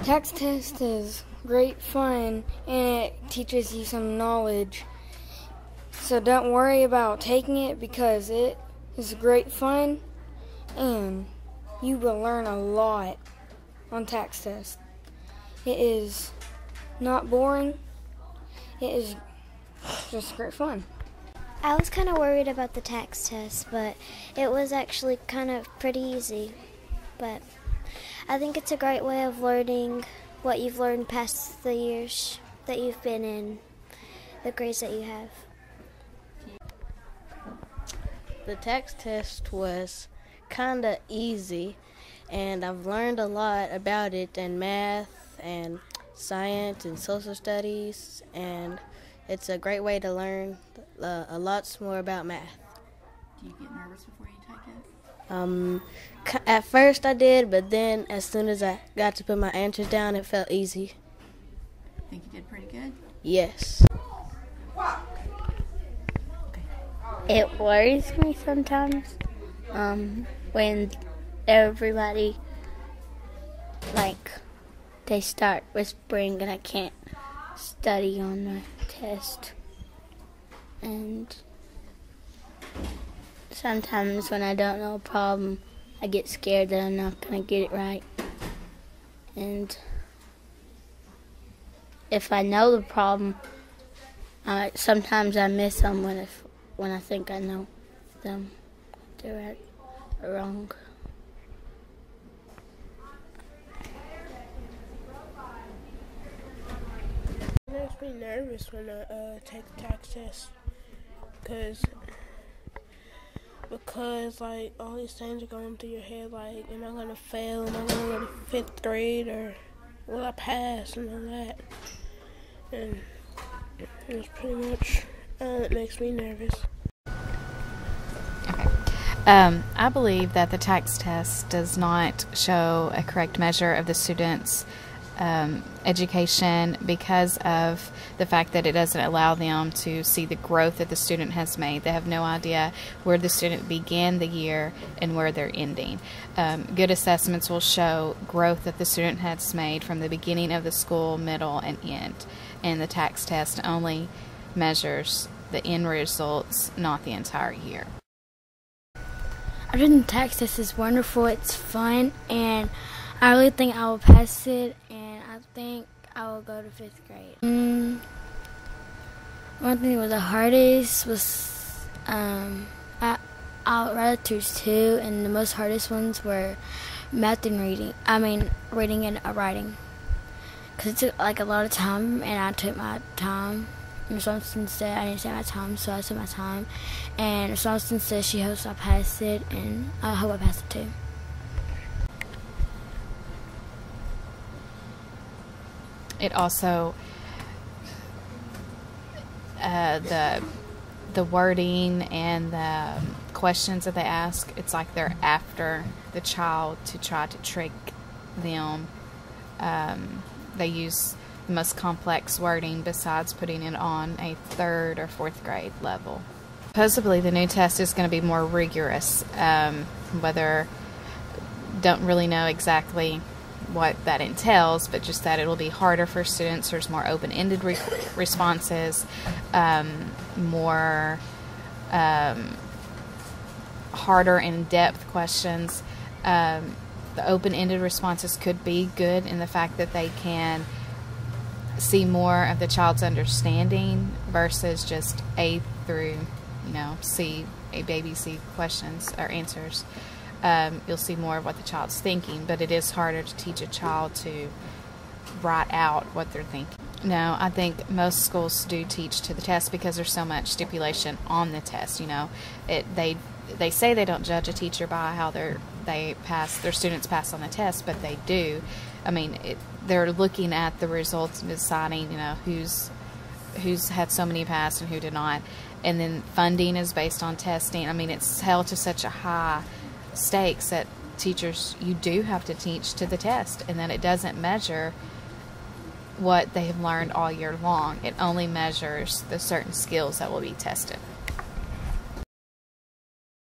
Tax test is great fun and it teaches you some knowledge. So don't worry about taking it because it is great fun and you will learn a lot on tax test. It is not boring. It is just great fun. I was kind of worried about the tax test, but it was actually kind of pretty easy. But I think it's a great way of learning what you've learned past the years that you've been in, the grades that you have. The tax test was kind of easy, and I've learned a lot about it in math and science and social studies, and it's a great way to learn a lot more about math. Do you get nervous before you take it? At first I did, but then as soon as I got to put my answers down, it felt easy. Think you did pretty good? Yes. It worries me sometimes when everybody, they start whispering and I can't study on the test. And sometimes when I don't know a problem, I get scared that I'm not going to get it right. And if I know the problem, sometimes I miss them when I think I know them. They're right or wrong. It makes me nervous when I take the tax test because all these things are going through your head, am I going to fail, am I going to go to 5th grade, or will I pass, and all that. And it's pretty much it makes me nervous. I believe that the tax test does not show a correct measure of the student's education because of the fact that it doesn't allow them to see the growth that the student has made. They have no idea where the student began the year and where they're ending. Good assessments will show growth that the student has made from the beginning of the school, middle, and end. And the tax test only measures the end results, not the entire year. I think the tax test is wonderful. It's fun, and I really think I will pass it, and I think I will go to 5th grade. One thing that was the hardest was I'd rather choose two, and the most hardest ones were math and reading. Reading and writing, because it took a lot of time, and I took my time. Ms. Thompson said I didn't take my time, so I took my time. And Ms. Thompson said she hopes I pass it, and I hope I pass it too. It also, the wording and the questions that they ask, it's like they're after the child to try to trick them. They use the most complex wording besides putting it on a 3rd or 4th grade level. Supposedly the new test is going to be more rigorous, don't really know exactly what that entails, but just that it'll be harder for students. There's more open-ended responses, more harder in-depth questions. The open-ended responses could be good in the fact that they can see more of the child's understanding versus just A through C, A, B, C questions or answers. You'll see more of what the child's thinking, but it is harder to teach a child to write out what they're thinking. No, I think most schools do teach to the test because there's so much stipulation on the test. They say they don't judge a teacher by how their students pass on the test, but they do. They're looking at the results and deciding, who's had so many pass and who did not. And then funding is based on testing. It's held to such a high stakes that teachers, you do have to teach to the test, and that it doesn't measure what they have learned all year long. It only measures the certain skills that will be tested.